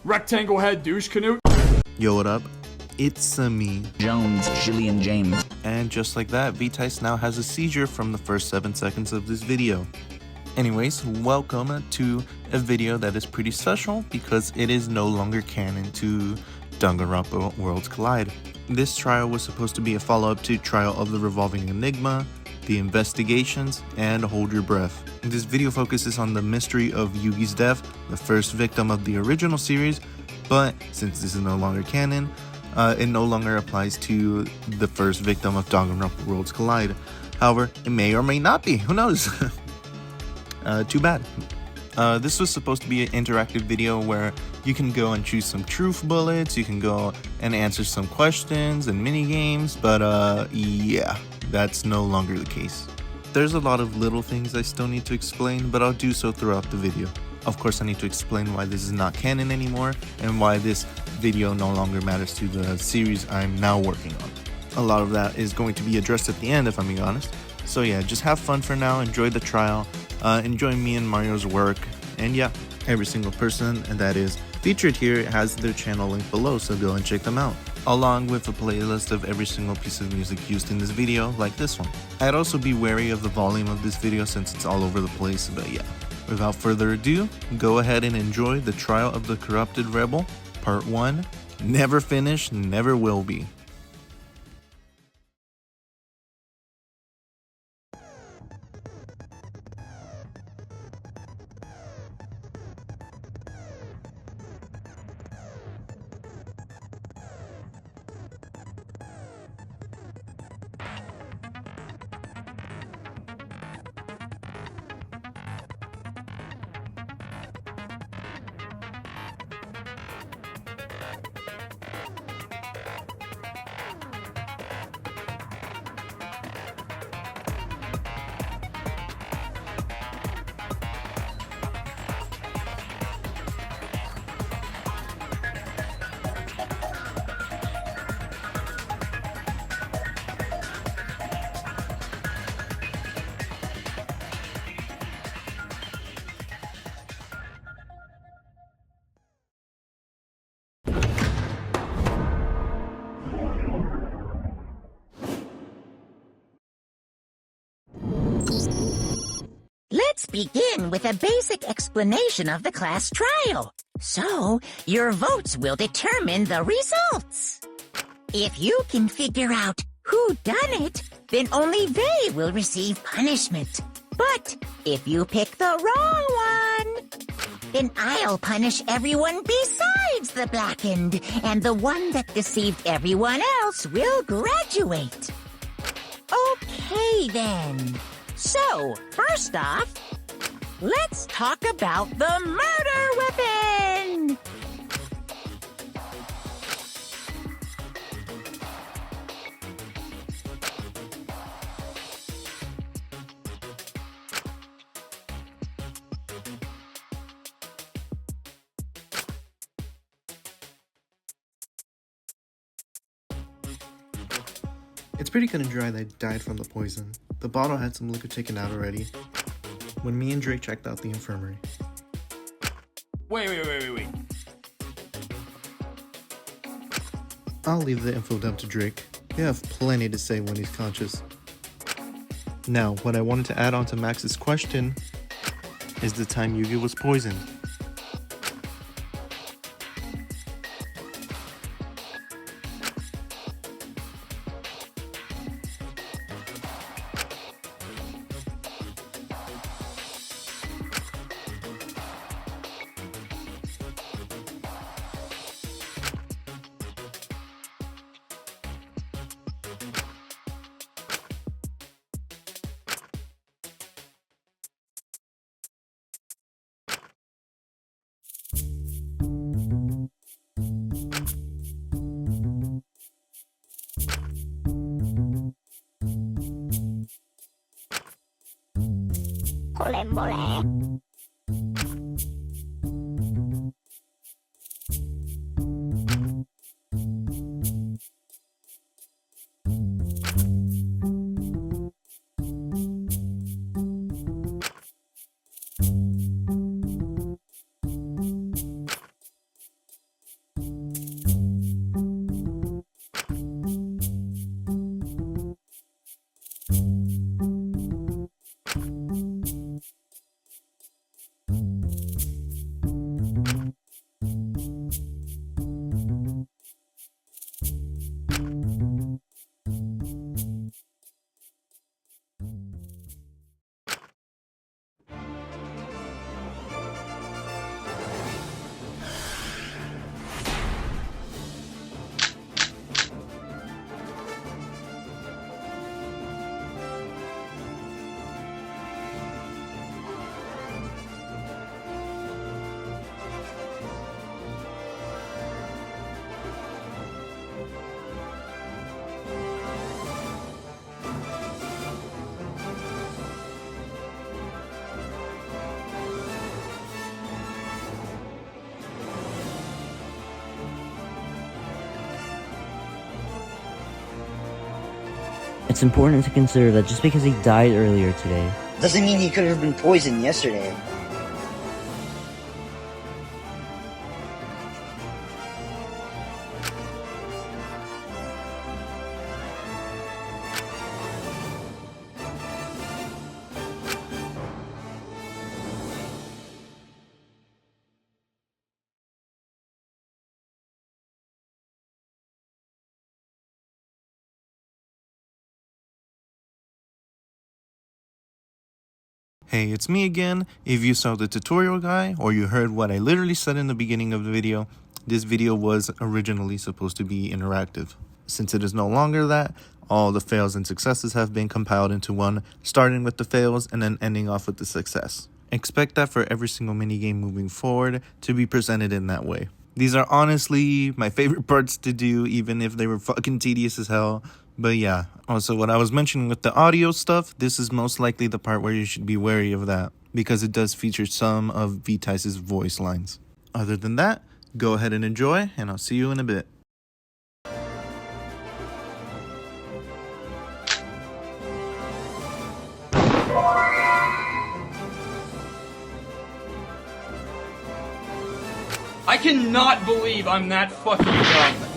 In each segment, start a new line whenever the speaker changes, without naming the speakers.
Rectangle head douche canoe.
Yo, what up? It's me,
Jones, Jillian James.
and just like that, Vitice now has a seizure from the first 7 seconds of this video. Anyways, welcome to a video that is pretty special because it is no longer canon to Danganronpa Worlds Collide. This trial was supposed to be a follow-up to Trial of the Revolving Enigma, The Investigations, and Hold Your Breath. This video focuses on the mystery of Yugi's death, the first victim of the original series, but since this is no longer canon, it no longer applies to the first victim of Danganronpa Worlds Collide. However, it may or may not be, who knows? Too bad. This was supposed to be an interactive video where you can go and choose some truth bullets, you can go and answer some questions and mini games, but yeah, that's no longer the case. There's a lot of little things I still need to explain, but I'll do so throughout the video. Of course, I need to explain why this is not canon anymore and why this video no longer matters to the series I'm now working on. A lot of that is going to be addressed at the end, if I'm being honest. So yeah, just have fun for now, enjoy the trial, enjoy me and Mario's work, and yeah, every single person that is featured here has their channel linked below, so go and check them out, along with a playlist of every single piece of music used in this video, like this one. I'd also be wary of the volume of this video since it's all over the place, but yeah. Without further ado, go ahead and enjoy the Trial of the Corrupted Rebel, Part 1, Never Finish, Never Will Be.
Let's begin with a basic explanation of the class trial. So, your votes will determine the results. If you can figure out who done it, then only they will receive punishment. But if you pick the wrong one, then I'll punish everyone besides the blackened, and the one that deceived everyone else will graduate. Okay then. So, first off, let's talk about the murder weapon!
It's pretty cut and dry that I died from the poison. The bottle had some liquor taken out already when me and Drake checked out the infirmary.
Wait.
I'll leave the info dump to Drake. You have plenty to say when he's conscious. Now, what I wanted to add on to Max's question is the time Yugi was poisoned.
It's important to consider that just because he died earlier today
doesn't mean he could have been poisoned yesterday.
Hey, it's me again. If you saw the tutorial guy or you heard what I literally said in the beginning of the video, this video was originally supposed to be interactive. Since it is no longer that, all the fails and successes have been compiled into one, starting with the fails and then ending off with the success. Expect that for every single minigame moving forward to be presented in that way. These are honestly my favorite parts to do, even if they were fucking tedious as hell. But yeah, also what I was mentioning with the audio stuff, this is most likely the part where you should be wary of that, because it does feature some of V-Tice's voice lines. Other than that, go ahead and enjoy, and I'll see you in a bit.
I cannot believe I'm that fucking dumb.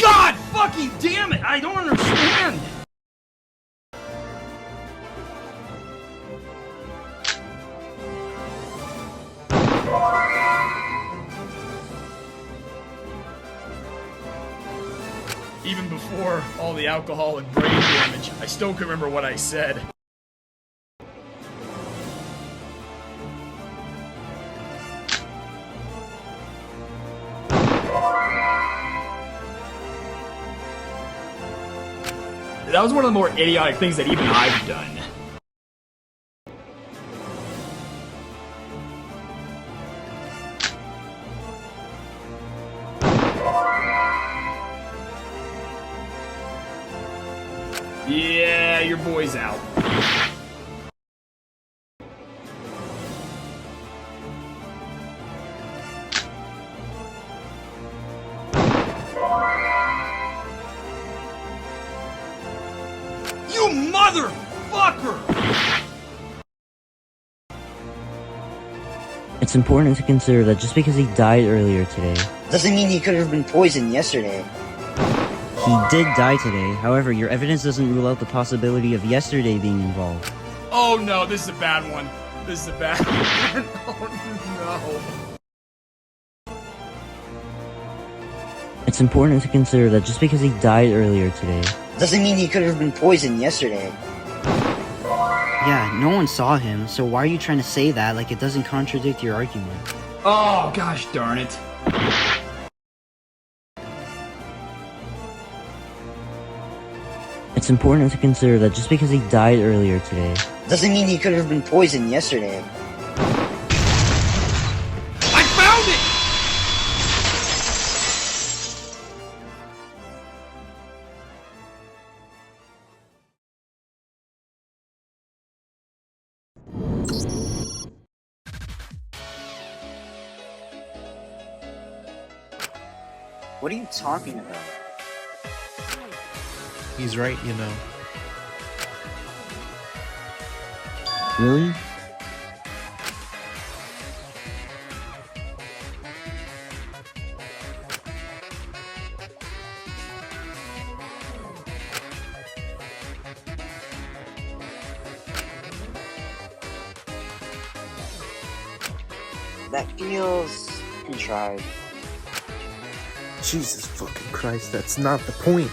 God fucking damn it! I don't understand! Even before all the alcohol and brain damage, I still can remember what I said. That was one of the more idiotic things that even I've done. Yeah, your boy's out. You motherfucker!
It's important to consider that just because he died earlier today
Doesn't mean he could have been poisoned yesterday.
he did die today. However, your evidence doesn't rule out the possibility of yesterday being involved.
Oh no, this is a bad one. This is a bad one. Oh no.
It's important to consider that just because he died earlier today
Doesn't mean he could have been poisoned yesterday.
Yeah, no one saw him, so why are you trying to say that like it doesn't contradict your argument?
Oh gosh darn it.
it's important to consider that just because he died earlier today
Doesn't mean he could have been poisoned yesterday.
I found it!
What are you talking about?
He's right, you know.
Really?
That feels contrived.
Jesus fucking Christ, that's not the point.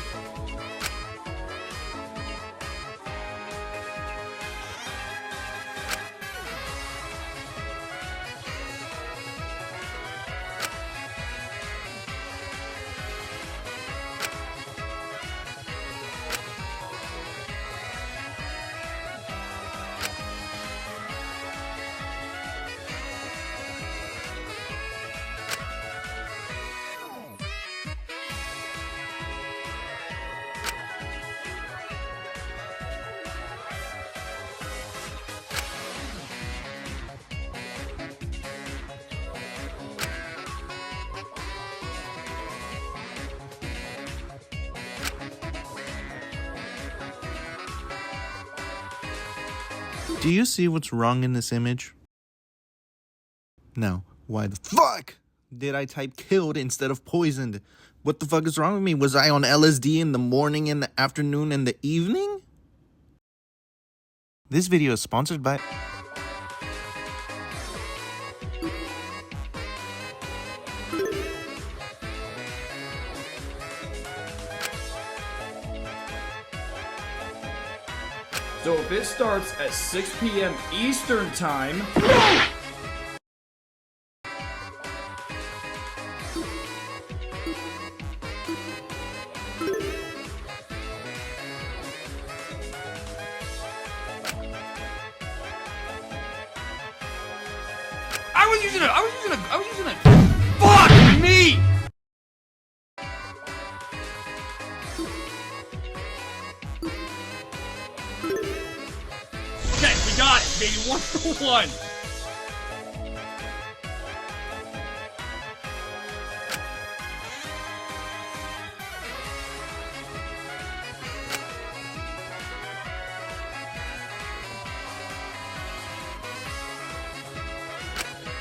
Do you see what's wrong in this image? Now, why the fuck did I type killed instead of poisoned? What the fuck is wrong with me? Was I on LSD in the morning, in the afternoon, and the evening? This video is sponsored by...
So if it starts at 6 p.m. Eastern time... I was using a... Fuck me! Okay, we got it, baby. 1 for 1.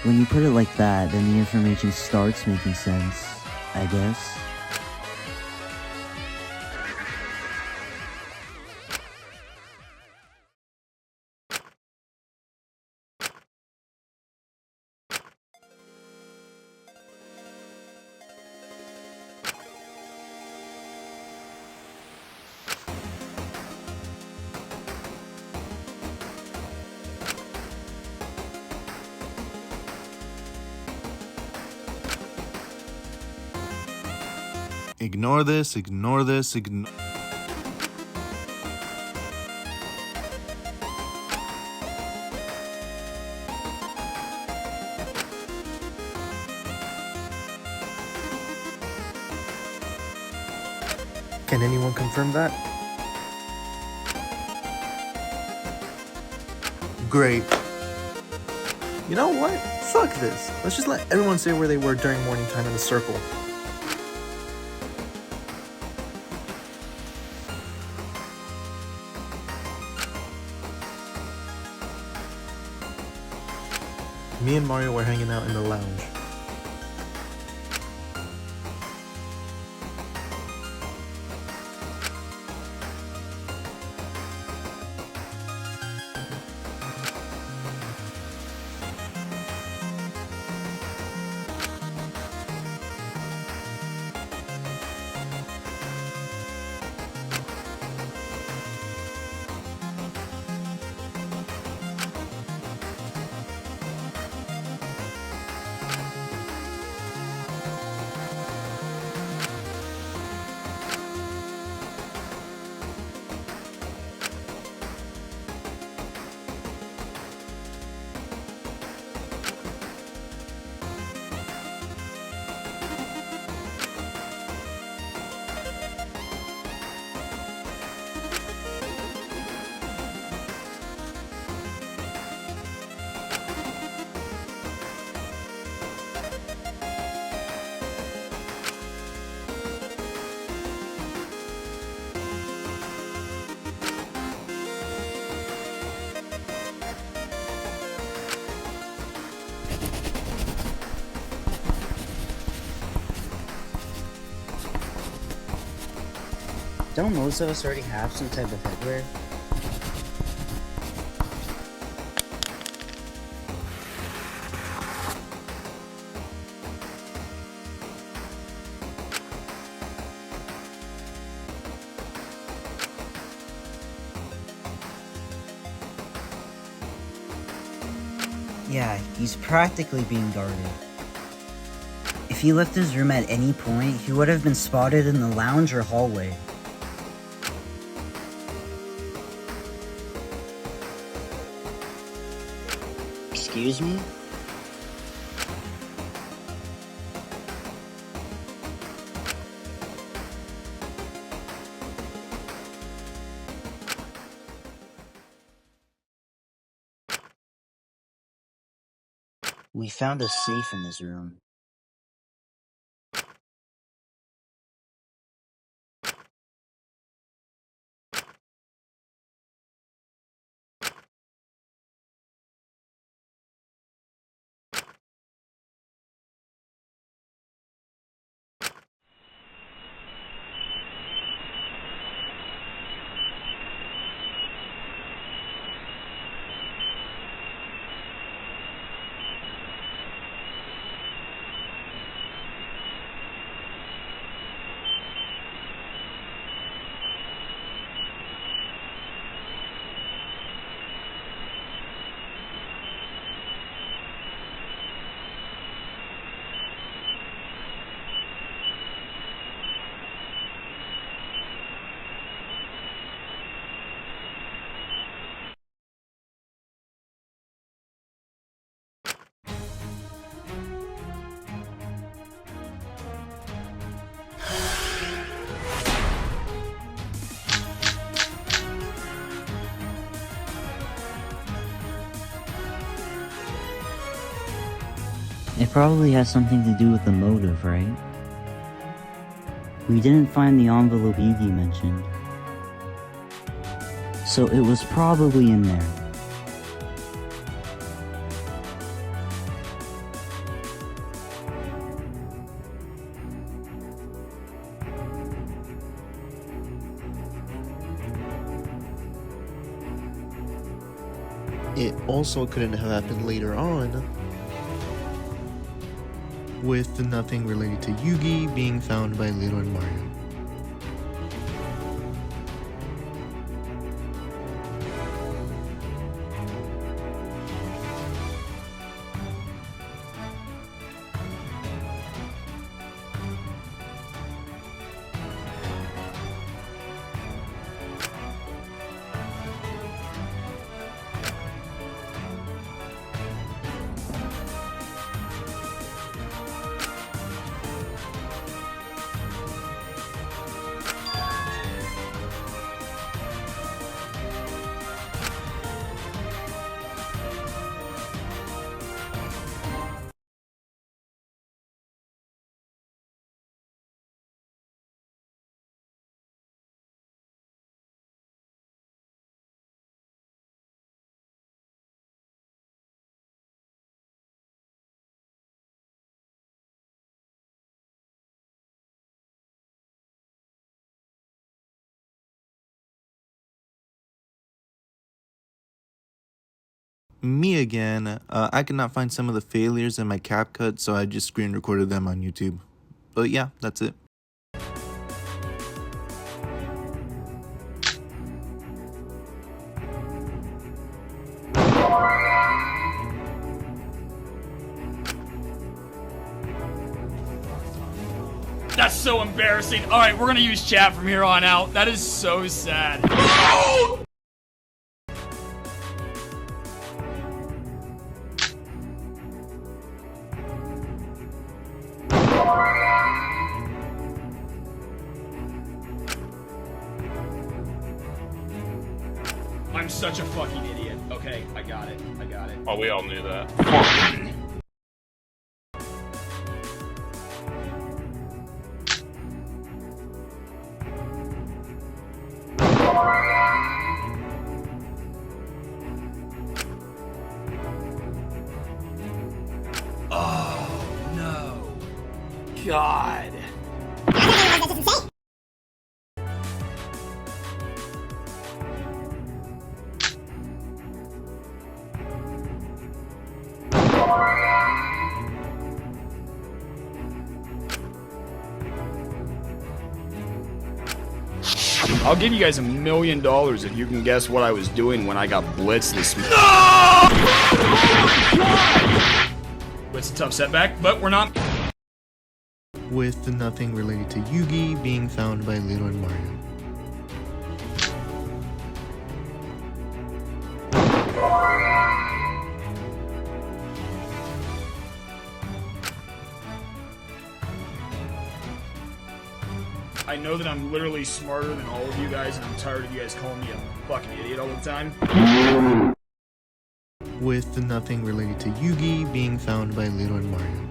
When you put it like that, then the information starts making sense, I guess.
Ignore this, ignore this, ignore... Can anyone confirm that? Great. You know what? Fuck this. Let's just let everyone say where they were during morning time in a circle. Me and Mario were hanging out in the lounge.
Don't most of us already have some type of headwear?
Yeah, he's practically being guarded. If he left his room at any point, he would have been spotted in the lounge or hallway.
Excuse me? We found a safe in his room. It probably has something to do with the motive, right? We didn't find the envelope Yugi mentioned, so it was probably in there.
It also couldn't have happened later on, with nothing related to Yugi being found by Little and Mario. Me again. I could not find some of the failures in my CapCut, so I just screen recorded them on YouTube. But yeah, that's it.
That's so embarrassing. Alright, we're gonna use chat from here on out. That is so sad. I'm such a fucking idiot. Okay, I got it. I got it.
Oh, we all knew that.
Oh, no. God. I'll give you guys $1 million if you can guess what I was doing when I got blitzed this morning. No! It's a tough setback, but we're not.
With nothing related to Yugi being found by Little and Mario.
I know that I'm literally smarter than all of you guys, and I'm tired of you guys calling me a fucking idiot all the time.
With nothing related to Yugi being found by Little and Mario.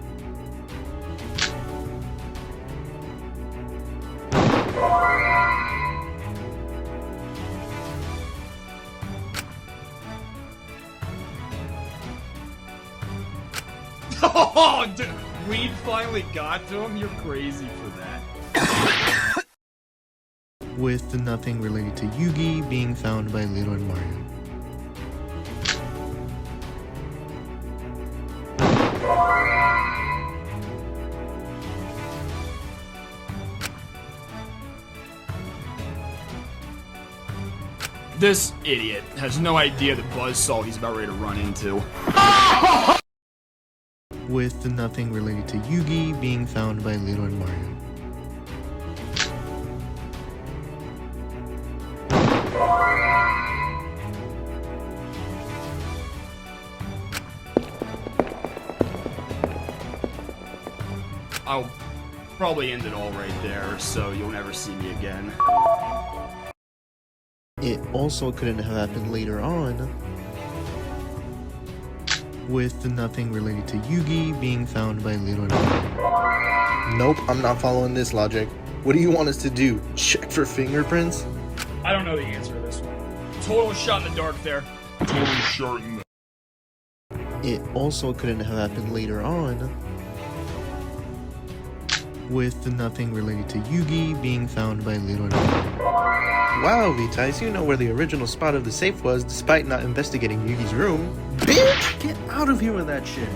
Oh, dude, we finally got to him? You're crazy for that.
With nothing related to Yugi being found by Little and Mario.
This idiot has no idea the buzzsaw he's about ready to run into.
With nothing related to Yugi being found by Little and Mario.
I'll probably end it all right there, so you'll never see me again.
It also couldn't have happened later on, with nothing related to Yugi being found by Little Nemo. Nope, I'm not following this logic. What do you want us to do? Check for fingerprints?
I don't know the answer to this one. Total shot in the dark there.
Totally short in the
It also couldn't have happened later on, with nothing related to Yugi being found by Little Nemo. Wow, Vitais, you know where the original spot of the safe was despite not investigating Yugi's room. Bitch! Get out of here with that shit!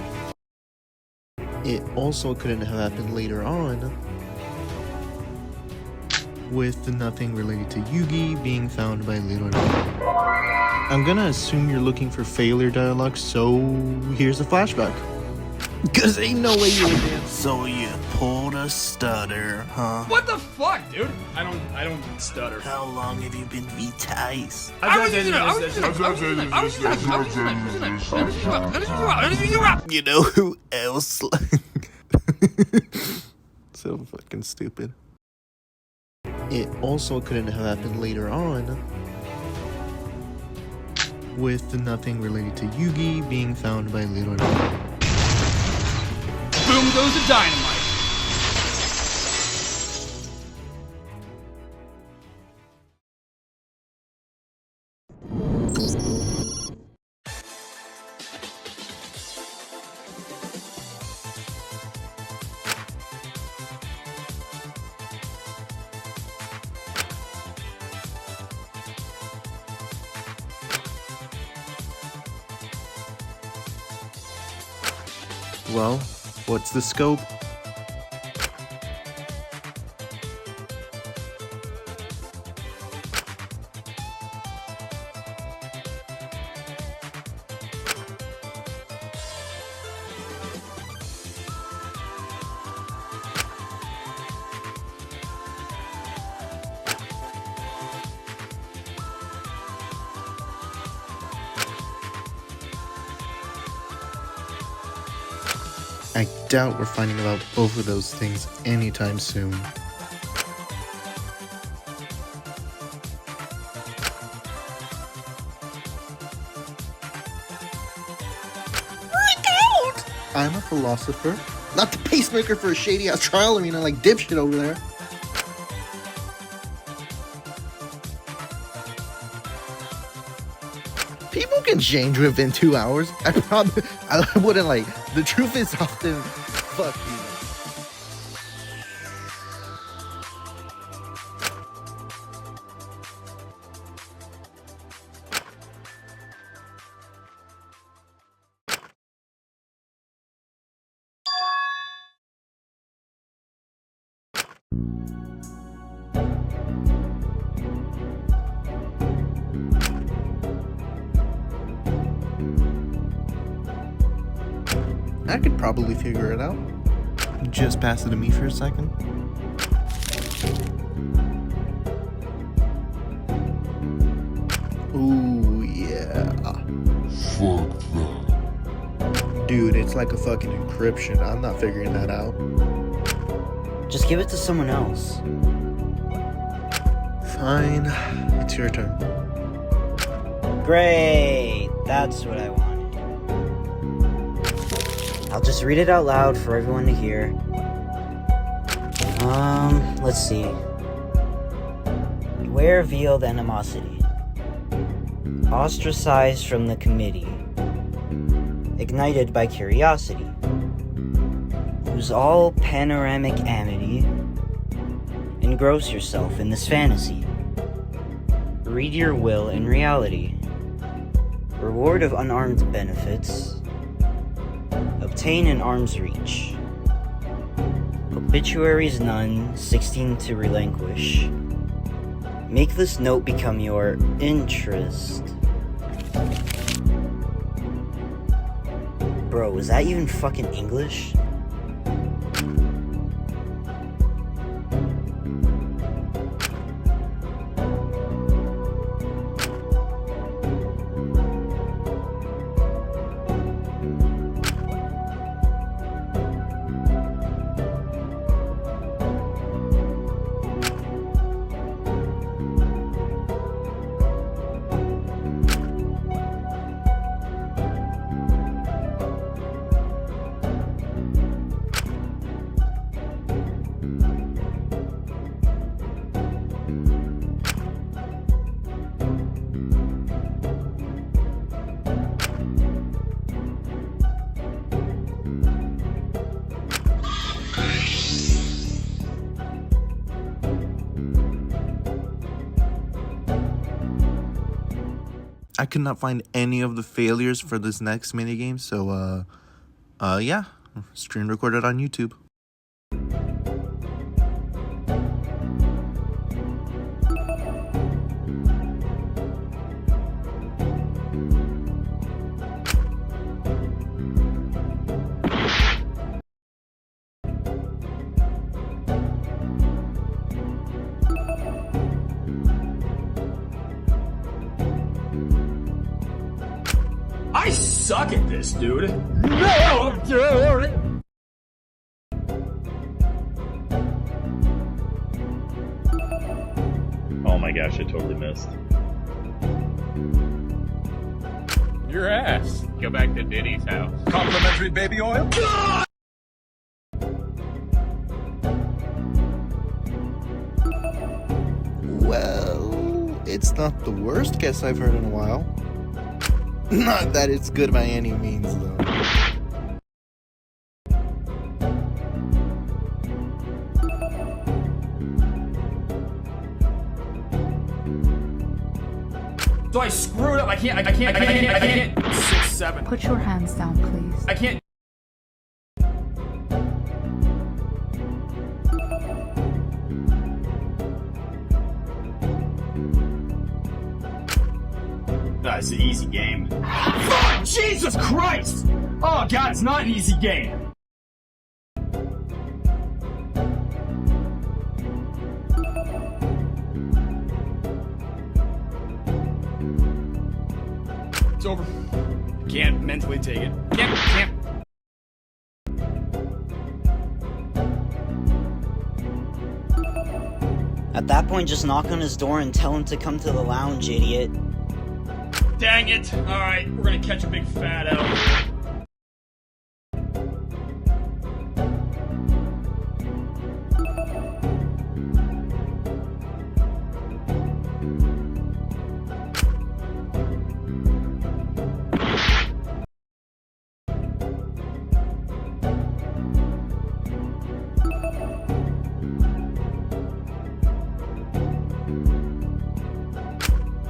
It also couldn't have happened later on, with nothing related to Yugi being found by Little Nemo. I'm gonna assume you're looking for failure dialogue, so here's a flashback. Cause ain't no way you would dance. So you pulled a stutter, huh?
What the fuck, dude? I don't stutter.
How long have you been Vitais? You know who else? So fucking stupid. It also couldn't have happened later on, with nothing related to Yugi being found by Little Nemo.
Boom goes the dynamite.
Well, what's the scope? I doubt we're finding out both of those things anytime soon. I'm a philosopher, not the pacemaker for a shady-ass trial arena like dipshit over there. People can change within 2 hours. I wouldn't like. The truth is often, fuck you. I could probably figure it out. Just pass it to me for a second. Ooh, yeah.
fuck that.
Dude, it's like a fucking encryption. I'm not figuring that out.
Just give it to someone else.
Fine. It's your turn.
Great! That's what I wanted. I'll just read it out loud for everyone to hear. Let's see. Beware veiled animosity. Ostracized from the committee. Ignited by curiosity. Lose all panoramic amity. Engross yourself in this fantasy. Read your will in reality. Reward of unarmed benefits. Obtain in arm's reach. Obituaries none, 16 to relinquish. Make this note become your interest. Bro, is that even fucking English?
I could not find any of the failures for this next minigame, so yeah, screen recorded on YouTube.
I suck at this, dude. No, dude.
Oh my gosh, I totally missed.
Your ass. Go back to Diddy's house.
Complimentary baby oil.
Well, it's not the worst guess I've heard in a while. Not that it's good by any means, though.
So I screwed up. I can't. 6, 7.
Put your hands down, please.
I can't. It's an easy game. Fuck! Jesus Christ! Oh God, it's not an easy game. It's over. Can't mentally take it. Can't.
At that point, just knock on his door and tell him to come to the lounge, idiot.
Dang it! Alright, we're gonna catch a big fat L here.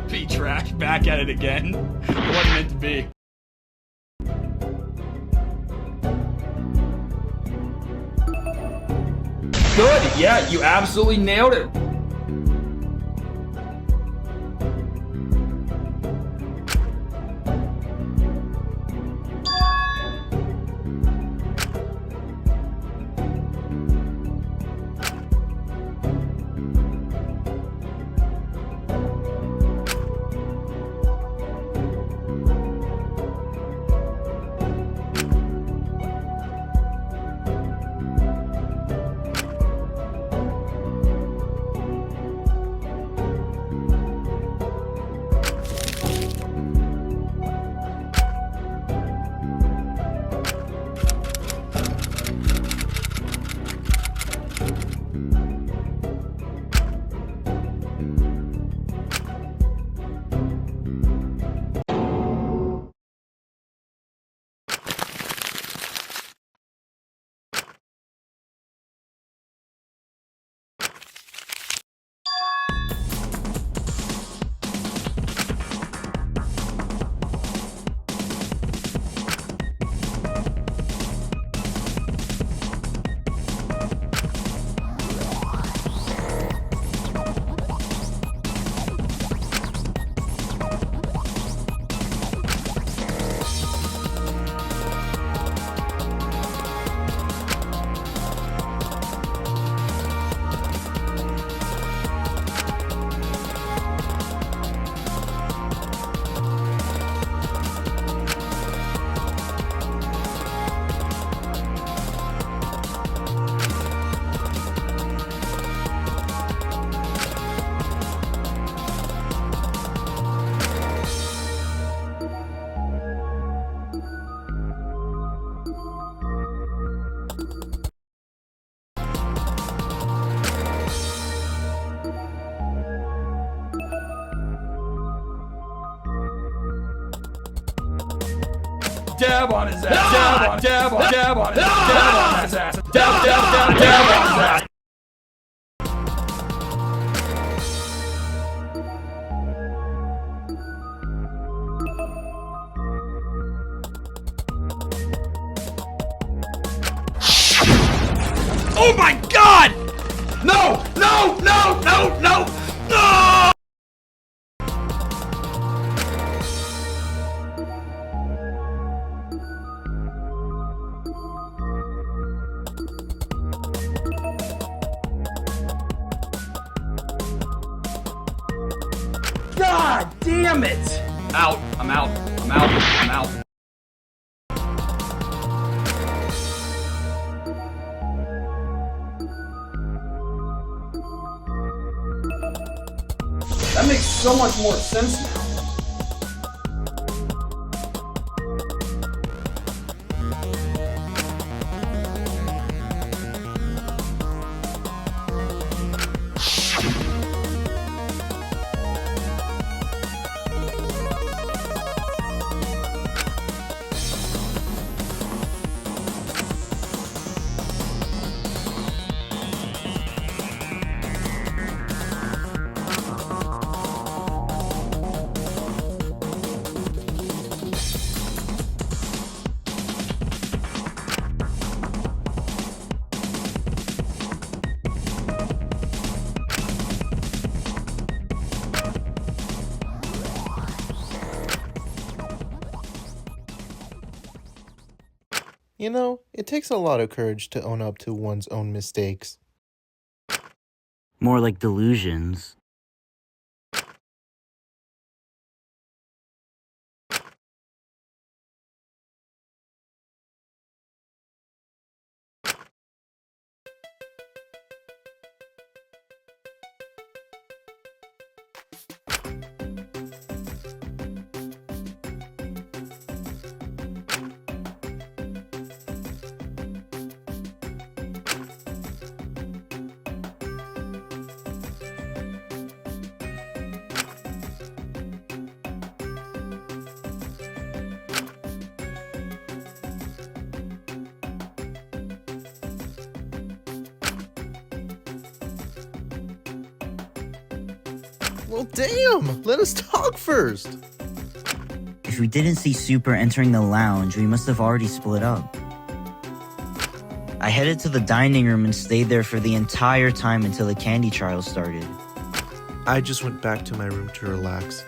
P-track, back at it again. Wasn't meant to be. Good, yeah, you absolutely nailed it. Dab on his ass. Dab on his ass. Dab on his ass. Oh my god! No! No! No! No! No! No! God damn it! Out. I'm out. I'm out. I'm out. That makes so much more sense now.
You know, it takes a lot of courage to own up to one's own mistakes.
More like delusions.
Well, damn! Let us talk first!
If we didn't see Super entering the lounge, we must have already split up. I headed to the dining room and stayed there for the entire time until the candy trial started.
I just went back to my room to relax.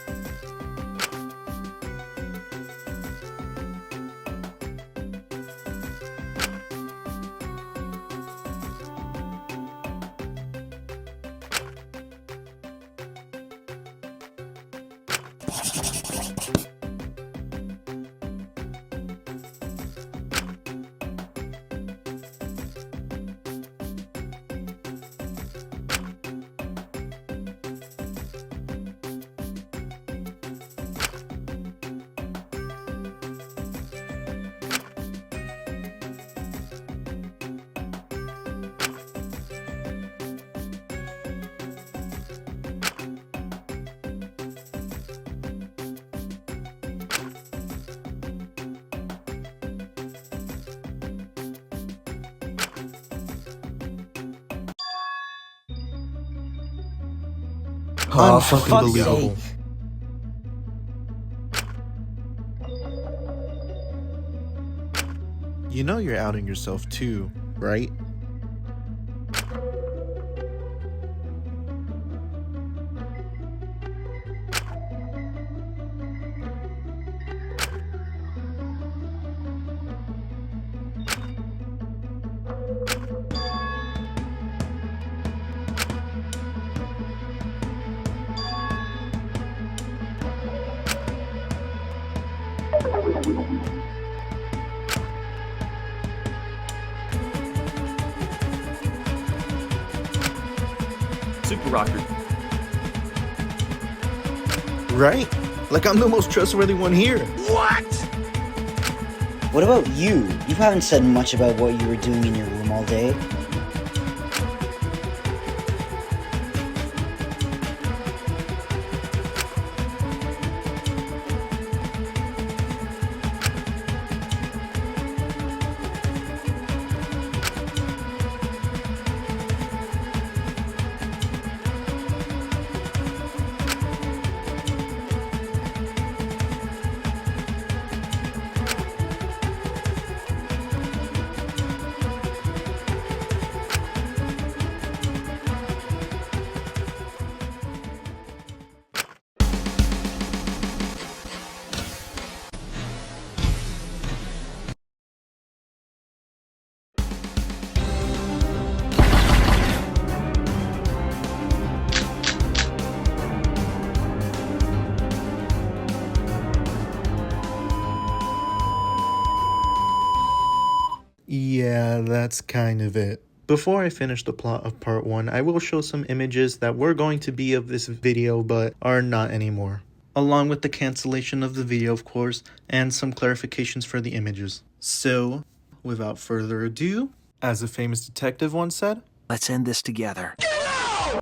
Oh, for fuck's
Unbelievable.
sake.
You know you're outing yourself too, right?
Super Rocker.
Right? Like I'm the most trustworthy one here.
What?
What about you? You haven't said much about what you were doing in your room all day.
that's kind of it. Before I finish the plot of part 1, I will show some images that were going to be of this video but are not anymore, along with the cancellation of the video, of course, and some clarifications for the images. So, without further ado, as a famous detective once said,
Let's end this together.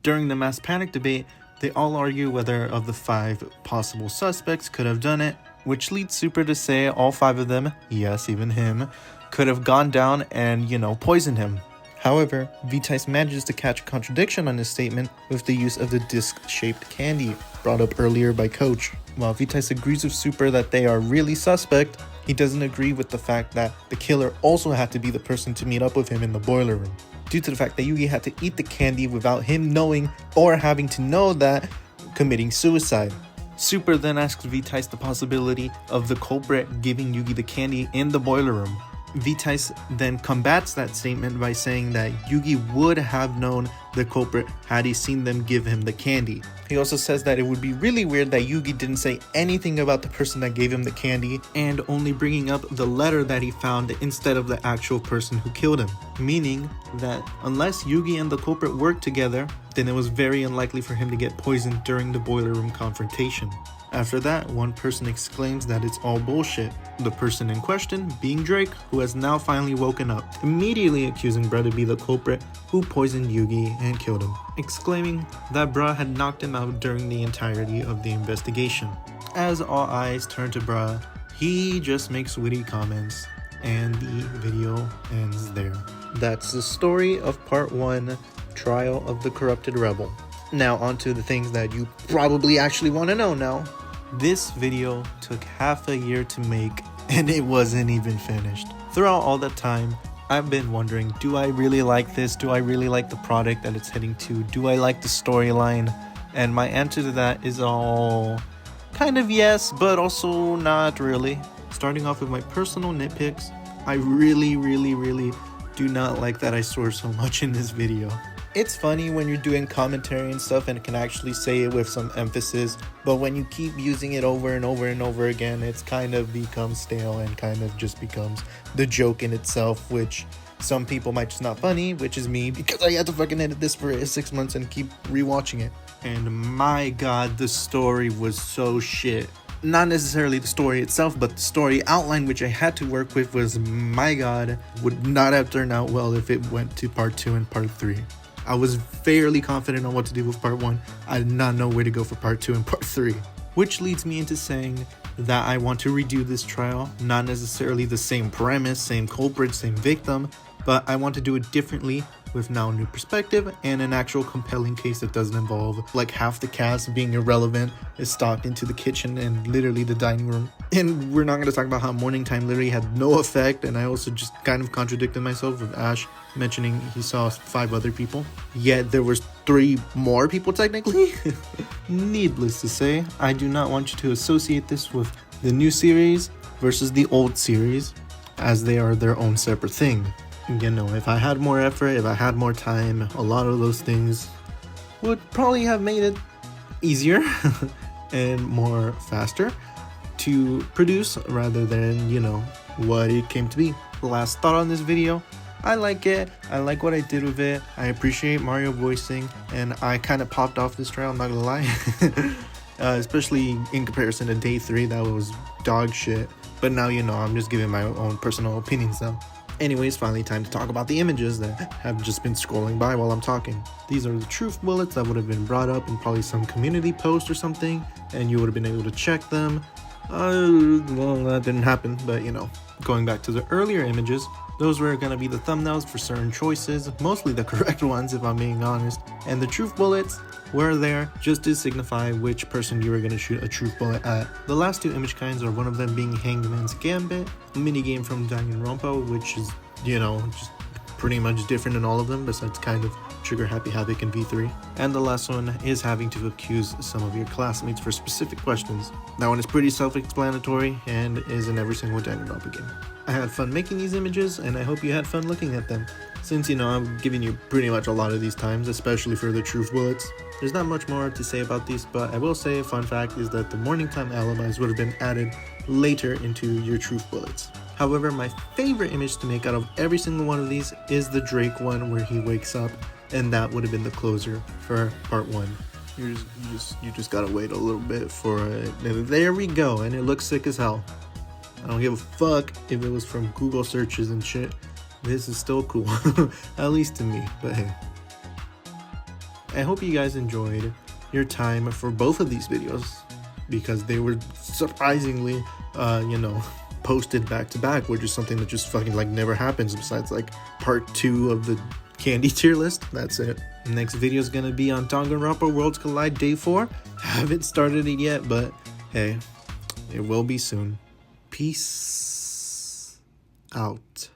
during the mass panic debate, they all argue whether of the 5 possible suspects could have done it, which leads Super to say all 5 of them, yes, even him, could have gone down and, poisoned him. However, Vitice manages to catch a contradiction on his statement with the use of the disc-shaped candy brought up earlier by Coach. While Vitice agrees with Super that they are really suspect, he doesn't agree with the fact that the killer also had to be the person to meet up with him in the boiler room, due to the fact that Yugi had to eat the candy without him knowing or having to know that, committing suicide. Super then asks Vitice the possibility of the culprit giving Yugi the candy in the boiler room. Vitice then combats that statement by saying that Yugi would have known the culprit had he seen them give him the candy. He also says that it would be really weird that Yugi didn't say anything about the person that gave him the candy and only bringing up the letter that he found instead of the actual person who killed him. Meaning that unless Yugi and the culprit worked together, then it was very unlikely for him to get poisoned during the boiler room confrontation. After that, one person exclaims that it's all bullshit, the person in question being Drake, who has now finally woken up, immediately accusing Bruh to be the culprit who poisoned Yugi and killed him, exclaiming that Bruh had knocked him out during the entirety of the investigation. As all eyes turn to Bruh, he just makes witty comments, and the video ends there. That's the story of part 1, Trial of the Corrupted Rebel. Now onto the things that you probably actually want to know now. This video took half a year to make and it wasn't even finished. Throughout all that time, I've been wondering, do I really like this? Do I really like the product that it's heading to? Do I like the storyline? And my answer to that is all kind of yes, but also not really. Starting off with my personal nitpicks, I really do not like that I swear so much in this video. It's funny when you're doing commentary and stuff and can actually say it with some emphasis, but when you keep using it over and over and over again, it's kind of becomes stale and kind of just becomes the joke in itself, which some people might just not funny, which is me, because I had to fucking edit this for 6 months and keep rewatching it. And my god, the story was so shit. Not necessarily the story itself, but the story outline which I had to work with was, my god, would not have turned out well if it went to part 2 and part 3. I was fairly confident on what to do with part 1. I did not know where to go for part 2 and part 3. Which leads me into saying that I want to redo this trial. Not necessarily the same premise, same culprit, same victim, but I want to do it differently with now a new perspective and an actual compelling case that doesn't involve like half the cast being irrelevant, is stalked into the kitchen and literally the dining room. And we're not going to talk about how morning time literally had no effect, and I also just kind of contradicted myself with Ash mentioning he saw 5 other people, yet there was 3 more people technically. Needless to say, I do not want you to associate this with the new series versus the old series, as they are their own separate thing. If I had more effort, if I had more time, a lot of those things would probably have made it easier and more faster to produce rather than, what it came to be. Last thought on this video, I like it. I like what I did with it. I appreciate Mario voicing, and I kind of popped off this trial, I'm not gonna lie. Especially in comparison to day 3, that was dog shit. But now I'm just giving my own personal opinions now. Anyways, finally time to talk about the images that have just been scrolling by while I'm talking. These are the truth bullets that would have been brought up in probably some community post or something, and you would have been able to check them. Well, that didn't happen, but going back to the earlier images, those were going to be the thumbnails for certain choices, mostly the correct ones if I'm being honest, and the truth bullets were there just to signify which person you were going to shoot a truth bullet at. The last 2 image kinds are one of them being Hangman's Gambit, a minigame from Danganronpa, which is, just pretty much different in all of them besides kind of trigger Happy Havoc and V3. And the last one is having to accuse some of your classmates for specific questions. That one is pretty self-explanatory and is in every single Danganronpa game. I had fun making these images, and I hope you had fun looking at them. Since, I'm giving you pretty much a lot of these times, especially for the truth bullets. There's not much more to say about these, but I will say a fun fact is that the morning time alibis would have been added later into your truth bullets. However, my favorite image to make out of every single one of these is the Drake one where he wakes up, and that would have been the closer for part 1. You just gotta wait a little bit for it. And there we go, and it looks sick as hell. I don't give a fuck if it was from Google searches and shit. This is still cool, at least to me, but hey. I hope you guys enjoyed your time for both of these videos, because they were surprisingly, posted back to back, which is something that just fucking like never happens besides like part 2 of the candy tier list. That's it. Next video is gonna be on Danganronpa Worlds Collide Day 4. Haven't started it yet, but hey, it will be soon. Peace out.